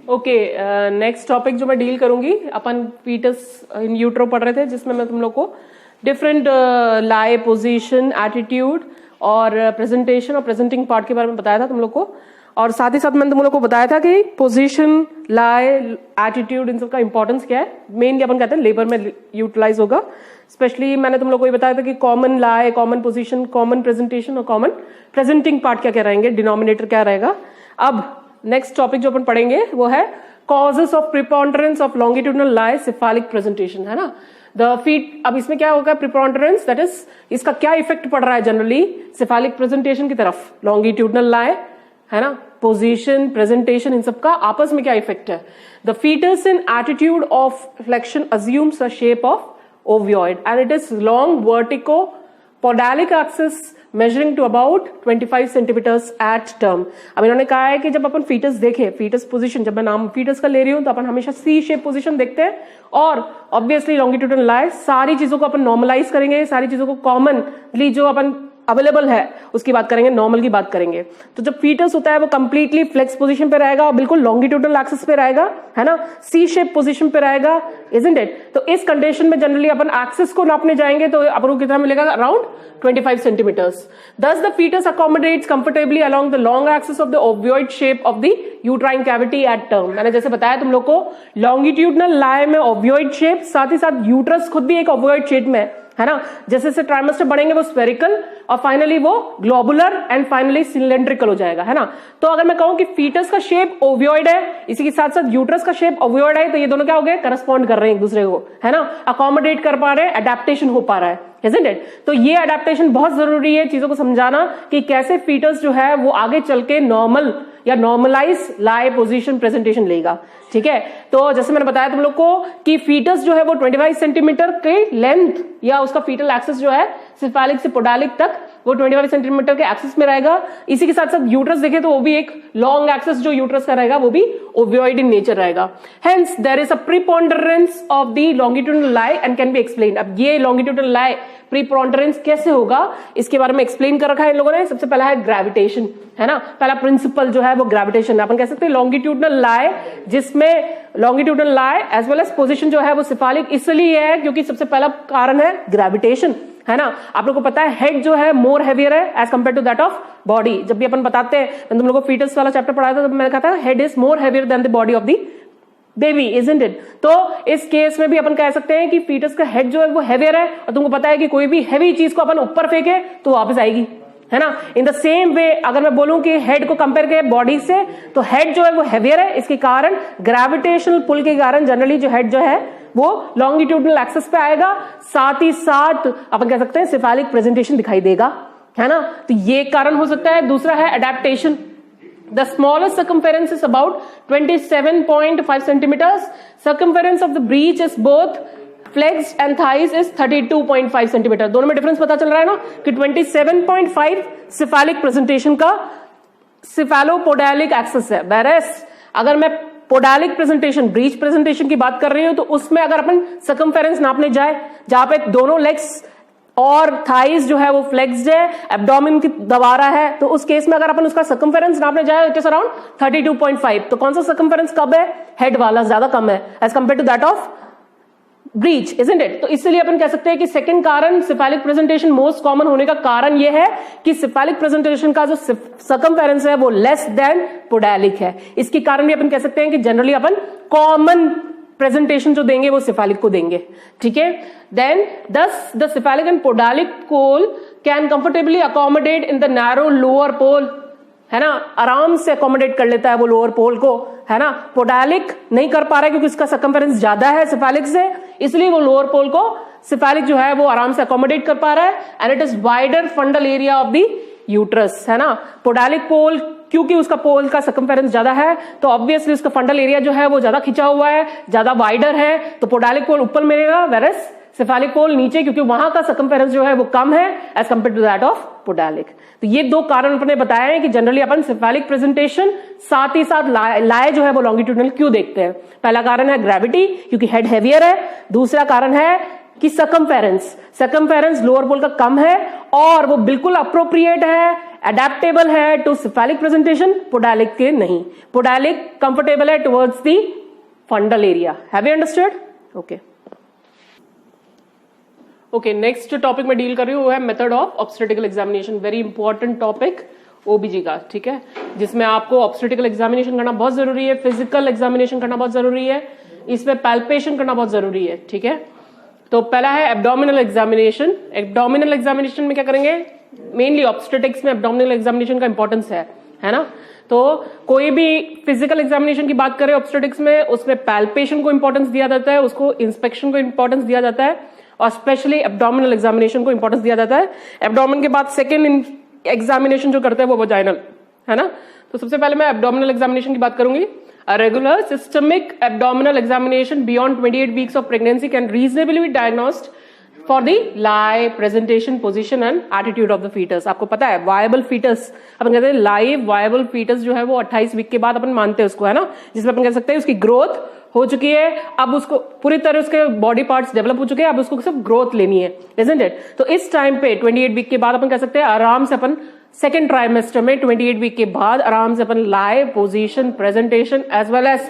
Okay, next topic जो मैं deal करूंगी, अपन फीटस इन यूट्रो पढ़ रहे थे, जिसमें मैं तुम लोग को डिफरेंट लाई, पोजीशन, एटीट्यूड और प्रेजेंटेशन और प्रेजेंटिंग पार्ट के बारे में बताया था तुम लोग को। और साथ ही साथ मैंने तुम लोग को बताया था कि पोजीशन, लाई, एटीट्यूड, इन सब का इंपॉर्टेंस क्या है। मेनली अपन कहते हैं लेबर में यूटिलाइज होगा। स्पेशली मैंने तुम लोग को ये बताया था कि कॉमन लाई, कॉमन पोजीशन, कॉमन प्रेजेंटेशन और कॉमन प्रेजेंटिंग पार्ट क्या क्या रहेंगे, डिनोमिनेटर क्या रहेगा। अब नेक्स्ट टॉपिक जो अपन पढ़ेंगे वो है causes of preponderance of longitudinal lie cephalic presentation, है ना। द फीट, अब इसमें क्या होगा, प्रिपॉन्डरेंस, दैट इज इसका क्या इफेक्ट पड़ रहा है जनरली सिफालिक प्रेजेंटेशन की तरफ। लॉन्गिट्यूडनल लाई, है ना, पोजीशन, प्रेजेंटेशन, इन सब का आपस में क्या इफेक्ट है। The fetus in attitude of flexion assumes a shape of ovoid and it is long vertico podalic axis measuring to about 25 centimetres at term. अब इन्होंने कहा है कि जब अपन फीटस देखें, फीटस पोजीशन, जब मैं नाम फीटस का ले रही हूं तो अपन हमेशा सी शेप पोजीशन देखते हैं और ऑब्वियसली लॉन्गिट्यूडनल लाई, सारी चीजों को अपन नॉर्मलाइज करेंगे, सारी चीजों को कॉमनली जो अपन अवेलेबल है उसकी बात करेंगे, नॉर्मल की बात करेंगे। तो जब फीटस होता है वो कंप्लीटली फ्लेक्स पोजीशन पे रहेगा और बिल्कुल लॉन्गिट्यूडनल एक्सिस पे रहेगा, है ना, सी शेप पोजीशन पे रहेगा, इजंट इट। तो इस कंडीशन में जनरली अपन एक्सिस को नापने जाएंगे तो अपन को कितना मिलेगा, around 25 centimetres. Thus the fetus accommodates comfortably along the long axis of the ovoid shape of the uterine cavity at term। मैंने जैसे बताया तुम लोग को, लॉन्गिट्यूडनल लाई में ओवियोइड शेप, साथ ही साथ यूट्रस खुद भी एक ओवियोइड शेप में है ना। जैसे जैसे ट्राइमेस्टर बढ़ेंगे वो स्फेरिकल और फाइनली वो ग्लोबुलर एंड फाइनली सिलेंड्रिकल हो जाएगा, है ना। तो अगर मैं कहूं कि फीटस का शेप ओवियोइड है, इसी के साथ साथ यूट्रस का शेप ओवियोइड है, तो ये दोनों क्या हो गए, करस्पॉन्ड कर रहे हैं एक दूसरे को, है ना, अकोमोडेट कर पा रहे हैं, अडेप्टेशन हो पा रहा है, isn't it? तो ये अडेप्टेशन बहुत जरूरी है, चीजों को समझाना कि कैसे फीटस जो है वो आगे चल के नॉर्मल या नॉर्मलाइज लाई, पोजीशन, प्रेजेंटेशन लेगा, ठीक है। तो जैसे मैंने बताया तुम लोग को कि फीटस जो है वो 25 सेंटीमीटर के लेंथ या उसका फीटल एक्सिस जो है सिफालिक से पोडालिक तक वो 25 सेंटीमीटर के एक्सिस में रहेगा। इसी के साथ साथ यूट्रस देखे तो वो भी एक लॉन्ग एक्सिस जो यूट्रस का रहेगा वो भी ओवियोइड इन नेचर रहेगा। Hence there is a preponderance of the longitudinal lie and can be explained. अब ये लॉन्गिट्यूडनल लाई प्रीपोंडरेंस कैसे होगा इसके बारे में एक्सप्लेन कर रखा है इन लोगों ने। सबसे पहला है ग्रेविटेशन, है ना, पहला प्रिंसिपल जो है वो ग्रेविटेशन। अपन कह सकते हैं लॉन्गिट्यूडनल लाई, जिसमें लॉन्गिट्यूडनल लाई एज वेल एज पोजीशन जो है वो सिफालिक इसलिए है क्योंकि सबसे पहला कारण है ग्रेविटेशन, है ना। आप लोगों को पता है हेड जो है मोर हैवियर है as compare to that of body. जब भी अपन बताते हैं, मैंने तुम लोगों को फीटस वाला चैप्टर पढ़ाया था तो मैंने कहा था head is more heavier than the body of the baby, isn't it. तो इस केस में भी अपन कह सकते हैं कि फीटस का हेड जो है वो हैवियर है और तुमको पता है कि कोई भी हैवी चीज को अपन ऊपर फेंके तो वापस आएगी, है ना। इन द सेम वे अगर मैं बोलूं कि हेड को कंपेयर करें बॉडी से तो हेड जो है वो हैवियर है, इसके कारण ग्रेविटेशनल पुल के कारण जनरली जो हेड जो है वो लॉन्गिट्यूडनल एक्सिस पे आएगा, साथ ही साथ अपन कह सकते हैं सिफालिक प्रेजेंटेशन दिखाई देगा, है ना। तो ये कारण हो सकता है। दूसरा है adaptation. The smallest circumference is about 27.5 centimeters. Circumference of the breech is both flex and thighs is 32.5 centimeter। दोनों में डिफरेंस पता चल रहा है ना कि 27.5 सिफालिक प्रेजेंटेशन का सिफालोपोडालिक एक्सिस है, whereas अगर मैं पोडालिक प्रेजेंटेशन, ब्रीच प्रेजेंटेशन की बात कर रही हूं तो उसमें अगर अपन सर्कमफेरेंस नापने जाए जहां पे दोनों लेग्स और थाइज जो है वो फ्लेक्स्ड है, एब्डोमेन की दबारा है, तो उस केस में अगर अपन उसका सर्कमफेरेंस नापने जाए इट इज अराउंड 32.5। तो कौन सा सर्कमफेरेंस कब है, हेड वाला ज्यादा कम है as compare to that of breech, isn't it. तो इसलिए अपन कह सकते हैं कि सेकंड कारण सिफालिक प्रेजेंटेशन मोस्ट कॉमन होने का कारण यह है कि सिफालिक प्रेजेंटेशन का जो सर्कमफेरेंस है वो लेस देन पोडालिक है। इसके कारण भी अपन कह सकते हैं कि जनरली अपन कॉमन प्रेजेंटेशन जो देंगे वो सिफालिक को देंगे, ठीक है। Then thus the cephalic and podalic pole can comfortably accommodate in the narrow lower pole, है ना, आराम से अकोमोडेट कर लेता है वो लोअर पोल को, है ना। पोडालिक नहीं कर पा रहा है क्योंकि इसका सर्कमफेरेंस ज्यादा है सिफालिक से, इसलिए वो लोअर पोल को सिफालिक जो है वो आराम से अकोमोडेट कर पा रहा है and it is wider फंडल area of the uterus, है ना। पोडालिक पोल क्योंकि उसका पोल का सर्कमफेरेंस ज्यादा है तो ऑब्वियसली उसका फंडल एरिया जो है वो ज्यादा खिंचा हुआ है, ज्यादा वाइडर है, तो पोडालिक पोल ऊपर मिलेगा वेरस सिफालिक पोल नीचे, क्योंकि वहां का सर्कमफेरेंस जो है वो कम है as compare to that of podalic. तो ये दो कारण अपने बताए हैं कि जनरली अपन सिफालिक प्रेजेंटेशन साथ ही साथ लाई जो है वो लॉन्गिट्यूडनल क्यों देखते हैं। पहला कारण है ग्रेविटी क्योंकि हेड हैवियर है, दूसरा कारण है कि सर्कमफेरेंस लोअर पोल का कम है और वो बिल्कुल अप्रोप्रिएट है अडेप्टेबल है टू सिफेलिक प्रेजेंटेशन, पोडालिक के नहीं। पोडालिक कंफर्टेबल है towards the फंडल area. Have you understood? Okay okay, next जो टॉपिक मैं डील कर रही हूँ वो है method of obstetrical examination. Very important topic ओबीजी का, ठीक है, जिसमें आपको ऑब्स्टेट्रिकल एग्जामिनेशन करना बहुत जरूरी है, फिजिकल एग्जामिनेशन करना बहुत जरूरी है, इसमें पैल्पेशन करना बहुत जरूरी है, ठीक है। तो पहला है एब्डोमिनल एग्जामिनेशन। एब्डोमिनल एग्जामिनेशन में क्या करेंगे? मेनली ऑब्स्टेटिक्स में एब्डोमिनल एग्जामिनेशन का इंपॉर्टेंस है ना। तो कोई भी फिजिकल एग्जामिनेशन की बात करें ऑब्स्टेटिक्स में, उसमें पैल्पेशन को इंपॉर्टेंस दिया जाता है, उसको इंस्पेक्शन को इंपॉर्टेंस दिया जाता है, और स्पेशली एब्डोमिनल एग्जामिनेशन को इंपॉर्टेंस दिया जाता है। एब्डोमिन के बाद सेकेंड एग्जामिनेशन जो करते हैं वो वजाइनल है ना। तो सबसे पहले मैं एब्डोमिनल एग्जामिनेशन की बात करूंगी। A regular systemic abdominal examination beyond 28 weeks of pregnancy can reasonably be diagnosed for the lie, presentation, position and attitude of the fetus। आपको पता है viable fetus, अपन कहते हैं live viable fetus जो है वो 28 वीक के बाद अपन मानते हैं उसको, है ना, जिसमें अपन कह सकते हैं उसकी ग्रोथ हो चुकी है, अब उसको पूरी तरह उसके बॉडी पार्ट्स डेवलप हो चुके हैं, अब उसको सिर्फ ग्रोथ लेनी है, isn't it? तो इस टाइम पे 28 वीक के बाद अपन कह सकते हैं आराम से अपन सेकेंड ट्राइमेस्टर में 28 वीक के बाद आराम से अपन lie, position, presentation as well as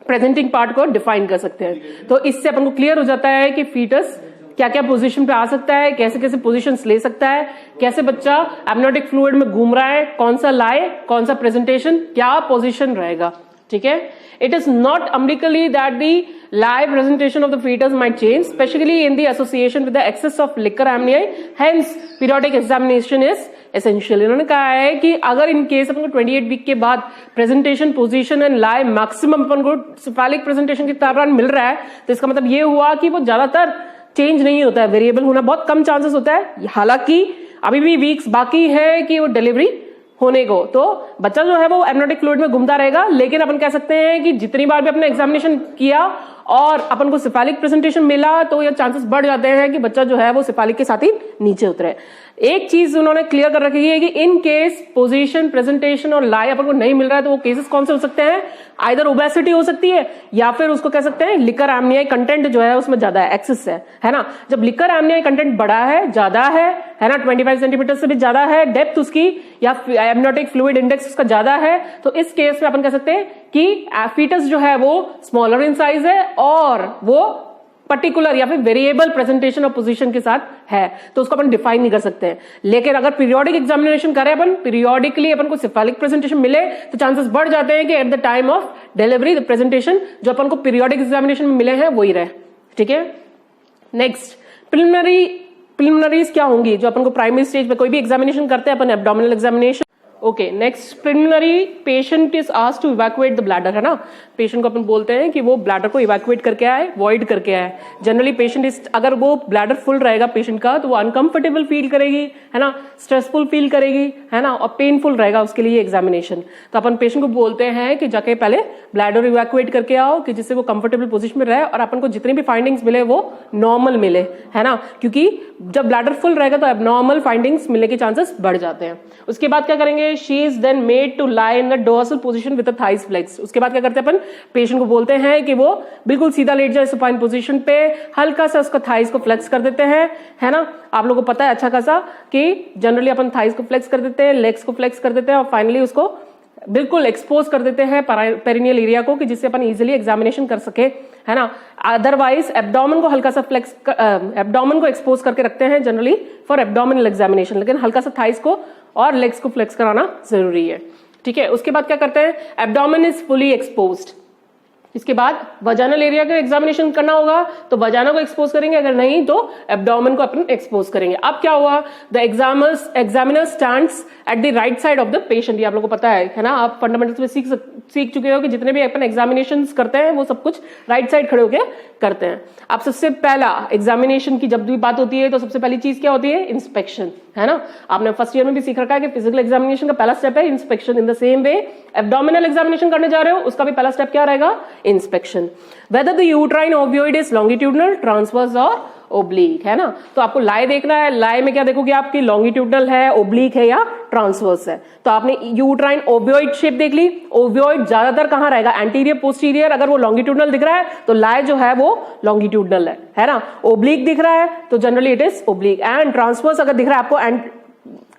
presenting part को डिफाइन कर सकते हैं। तो इससे अपन को क्लियर हो जाता है कि फीटस क्या क्या पोजीशन पे आ सकता है, कैसे कैसे पोजीशंस ले सकता है, कैसे बच्चा एमनियोटिक फ्लूइड में घूम रहा है, कौन सा लाई, कौन सा प्रेजेंटेशन, क्या पोजीशन रहेगा, ठीक है। It is not umbilically that the live presentation of the fetus might change, especially in the association with the excess of liquor amniae. Hence, periodic examination is essential. इन्होंने कहा है कि अगर इन केस अपन को 28 week के बाद presentation, position and lie maximum अपन को सिफेलिक प्रेजेंटेशन के दौरान मिल रहा है, तो इसका मतलब ये हुआ कि वो ज्यादातर चेंज नहीं होता है, वेरिएबल होना बहुत कम चांसेस होता है। हालांकि अभी भी वीक्स बाकी है कि वो डिलीवरी होने को, तो बच्चा जो है वो एमनियोटिक फ्लूइड में घूमता रहेगा, लेकिन अपन कह सकते हैं कि जितनी बार भी अपने एग्जामिनेशन किया और अपन को सिफेलिक प्रेजेंटेशन मिला तो ये चांसेस बढ़ जाते हैं कि बच्चा जो है वो सिफेलिक के साथ ही नीचे उतरे। एक चीज उन्होंने क्लियर कर रखी है कि इन केस पोजीशन, प्रेजेंटेशन और लाई अपन को नहीं मिल रहा है तो वो केसेस कौन से हो सकते हैं? आइदर ओबेसिटी हो सकती है या फिर उसको कह सकते हैं लिकर एमनियाई कंटेंट जो है उसमें ज्यादा है, एक्सेस है ना। जब लिकर एमनियाई कंटेंट बड़ा है, ज्यादा है ना, 25 सेंटीमीटर से भी ज्यादा है डेप्थ उसकी, या एमनियोटिक फ्लूइड इंडेक्स उसका ज्यादा है, तो इस केस में अपन कह सकते हैं कि फीटस जो है वो स्मॉलर इन साइज है और वो पर्टिकुलर या फिर वेरिएबल प्रेजेंटेशन और पोजीशन के साथ है, तो उसको अपन डिफाइन नहीं कर सकते हैं। लेकिन अगर पीरियोडिक एग्जामिनेशन करें अपन, पीरियोडिकली अपन को सिफेलिक प्रेजेंटेशन मिले तो चांसेस बढ़ जाते हैं कि at the time of delivery the presentation जो अपन को पीरियोडिक एग्जामिनेशन में मिले हैं वही रहे, ठीक है। नेक्स्ट प्रिलिमिनरीज क्या होंगी जो अपन को प्राइमरी स्टेज पे कोई भी एग्जामिनेशन करते हैं अपन, abdominal examination. Okay, next preliminary, patient is asked to evacuate the bladder, है ना। पेशेंट को अपन बोलते हैं कि वो ब्लैडर को इवैक्यूएट करके आए, वॉइड करके आए। जनरली पेशेंट इज, अगर वो ब्लैडर फुल रहेगा पेशेंट का तो वो अनकंफर्टेबल फील करेगी, है ना, स्ट्रेसफुल फील करेगी, है ना, और पेनफुल रहेगा उसके लिए एग्जामिनेशन। तो अपन पेशेंट को बोलते हैं कि जाके पहले ब्लैडर इवैक्यूएट करके आओ कि जिससे वो कंफर्टेबल पोजिशन में रहे और अपन को जितनी भी फाइंडिंग्स मिले वो नॉर्मल मिले, है ना, क्योंकि जब ब्लैडर फुल रहेगा तो एबनॉर्मल फाइंडिंग्स मिलने के चांसेस बढ़ जाते हैं। उसके बाद क्या करेंगे? She is then made to lie in the dorsal position with the thighs flex. उसके बाद क्या करते हैं अपन? पेशेंट को बोलते हैं कि वो बिल्कुल सीधा लेट जाए सुपाइन पोजीशन पे, हल्का सा उसका थाइज को फ्लेक्स कर देते हैं, है ना। आप लोगों को पता है अच्छा खासा कि जनरली अपन थाइज को फ्लेक्स कर देते हैं, लेग्स को फ्लेक्स कर देते हैं और फाइनली उसको बिल्कुल एक्सपोज कर देते हैं पेरिनियल एरिया को कि जिससे अपन इजीली एग्जामिनेशन कर सके, है ना। अदरवाइज एब्डोमेन को हल्का सा फ्लेक्स, एब्डोमेन को एक्सपोज करके रखते हैं जनरली फॉर एब्डोमिनल एग्जामिनेशन, लेकिन हल्का सा थाइज को और लेग्स को फ्लेक्स कराना जरूरी है, ठीक है। उसके बाद क्या करते हैं? Abdomen is fully exposed. इसके बाद वजाइनल एरिया का एग्जामिनेशन करना होगा तो वजाइना को एक्सपोज करेंगे, अगर नहीं तो एब्डोमेन को अपन एक्सपोज करेंगे। अब क्या हुआ? The examiner stands at the right side of the patient. ये आप लोगों को पता है ना, आप फंडामेंटल्स में सीख चुके हो कि जितने भी अपन एग्जामिनेशन करते हैं वो सब कुछ राइट साइड खड़े होकर करते हैं। अब सबसे पहला एग्जामिनेशन की जब भी बात होती है तो सबसे पहली चीज क्या होती है? इंस्पेक्शन, है ना। आपने फर्स्ट ईयर में भी सीख रखा है कि फिजिकल एग्जामिनेशन का पहला स्टेप है inspection. In the same way abdominal examination करने जा रहे हो उसका भी पहला स्टेप क्या रहेगा? Inspection. Whether the uterine ovoid is longitudinal, transverse और ओब्लिक, है ना। तो आपको लाई देखना है, लाई में क्या देखोगे आपकी? लॉन्गिट्यूडनल है, ओब्लिक है या ट्रांसवर्स है। तो आपने यूट्राइन ओवियोइड शेप देख ली। ओवियोइड ज्यादातर कहां रहेगा? Anterior posterior. अगर वो लॉन्गिट्यूडनल दिख रहा है तो लाई जो है वो लॉन्गिट्यूडनल है ना। ओब्लिक दिख रहा है तो generally it is oblique. And transverse अगर दिख रहा है आपको,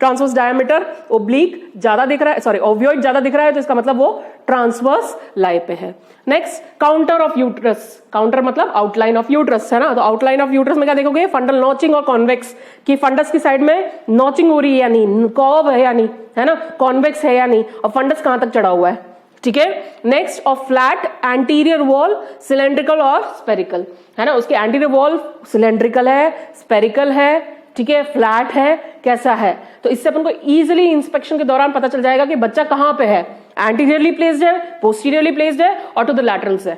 ट्रांसवर्स डायमीटर ओब्लिक ज्यादा दिख रहा है, सॉरी ओव्यूइड ज्यादा दिख रहा है, तो इसका मतलब वो ट्रांसवर्स लाई पे है। Next, counter of uterus. Counter मतलब आउटलाइन ऑफ यूट्रस, है ना। तो आउटलाइन ऑफ यूट्रस में क्या देखोगे, फंडल नॉचिंग और कॉन्वेक्स, की फंडस की साइड में नॉचिंग हो रही है या नहीं, कर्व है या नहीं, है ना, कॉन्वेक्स है या नहीं, और फंडस कहां तक चढ़ा हुआ है, ठीक है। Next, of flat anterior wall cylindrical और स्पेरिकल, है ना, उसके एंटीरियर वॉल सिलेंड्रिकल है, स्पेरिकल है, ठीक है, फ्लैट है, कैसा है। तो इससे अपन को इजीली इंस्पेक्शन के दौरान पता चल जाएगा कि बच्चा कहां पे है, एंटीरियरली प्लेस्ड है, पोस्टीरियरली प्लेस्ड है, और टू द लैटरल्स है।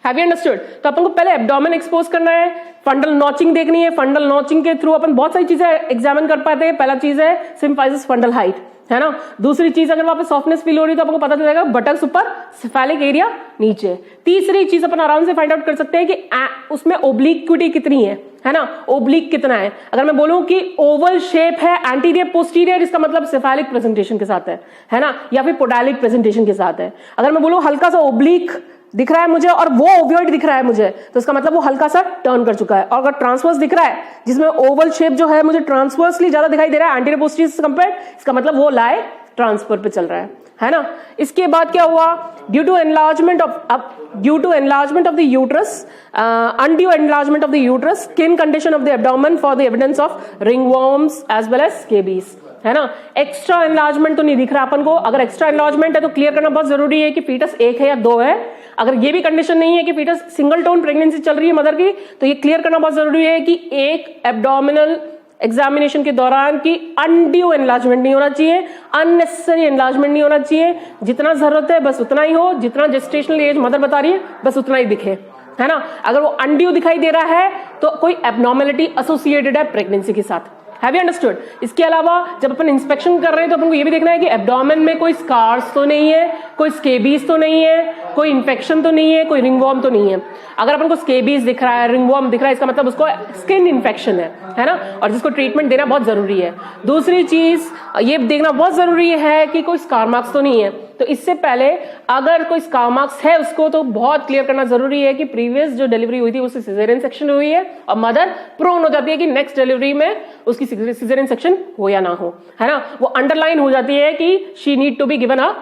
Have you understood? तो अपन को पहले एब्डोमेन एक्सपोज करना है, फंडल नॉचिंग देखनी है, फंडल नॉचिंग के थ्रू अपन बहुत सारी चीजें एग्जामिन कर पाते हैं। पहला चीज है सिम्फाइसिस फंडल हाइट, है ना। दूसरी चीज, अगर वहां पे सॉफ्टनेस फील हो रही है तो आपको पता चल जाएगा बटक्स ऊपर, सिफेलिक एरिया नीचे। तीसरी चीज अपन आराम से फाइंड आउट कर सकते हैं कि उसमें ओब्लिक्विटी कितनी है ना, ओब्लिक कितना है। अगर मैं बोलूं कि ओवल शेप है एंटीरियर पोस्टीरियर, इसका मतलब सिफेलिक प्रेजेंटेशन के साथ है ना, या फिर पोडालिक प्रेजेंटेशन के साथ है। अगर मैं बोलूं हल्का सा ओब्लिक दिख रहा है मुझे और वो ओवॉइड दिख रहा है मुझे, तो इसका मतलब वो हल्का सा टर्न कर चुका है। और अगर ट्रांसवर्स दिख रहा है जिसमें ओवल शेप जो है मुझे ट्रांसवर्सली ज्यादा दिखाई दे रहा है एंटीरियर पोस्टीरियर से कंपेयर, इसका मतलब वो लाई ट्रांसफर पे चल रहा है ना। इसके बाद क्या हुआ, due to enlargement of the uterus, undue enlargement of the uterus, skin condition of the abdomen for the evidence of ringworms as well as scabies, है ना। एक्स्ट्रा एनलार्जमेंट तो नहीं दिख रहा अपन को। अगर एक्स्ट्रा एनलार्जमेंट है तो क्लियर करना बहुत जरूरी है कि फीटस एक है या दो है। अगर ये भी कंडीशन नहीं है कि फीटस सिंगल टोन प्रेगनेंसी चल रही है मदर की, तो ये क्लियर करना बहुत जरूरी है कि एक एब्डोमिनल एग्जामिनेशन के दौरान की अनड्यू एनलार्जमेंट नहीं होना चाहिए, अननेसेसरी एनलार्जमेंट नहीं होना चाहिए। जितना जरूरत है बस उतना ही हो, जितना जेस्टेशनल एज मदर बता रही है बस उतना ही दिखे, है ना। अगर वो अनड्यू दिखाई दे रहा है तो कोई एब्नॉर्मेलिटी एसोसिएटेड है प्रेगनेंसी के साथ। Have you understood? इसके अलावा जब अपन इंस्पेक्शन कर रहे हैं तो अपन को ये भी देखना है कि एब्डोमेन में कोई स्कार्स तो नहीं है, कोई स्केबीज तो नहीं है, कोई इन्फेक्शन तो नहीं है, कोई रिंगवॉर्म तो नहीं है। अगर अपन को स्केबीज दिख रहा है, रिंगवॉर्म दिख रहा है, इसका मतलब उसको स्किन इन्फेक्शन है ना, और जिसको ट्रीटमेंट देना बहुत जरूरी है। दूसरी चीज ये देखना बहुत जरूरी है कि कोई स्कार मार्क्स तो नहीं है। तो इससे पहले अगर कोई स्कार मार्क्स है उसको तो बहुत क्लियर करना जरूरी है कि प्रीवियस जो डिलीवरी हुई थी उससे सिजेरियन सेक्शन हुई है, और मदर प्रोन हो जाती है कि नेक्स्ट डिलीवरी में उसकी सिजेरियन सेक्शन हो या ना हो, है ना। वो अंडरलाइन हो जाती है कि she need to be given a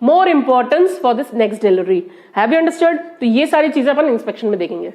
more importance for this next delivery. Have you understood? तो ये सारी चीजें अपन इंस्पेक्शन में देखेंगे।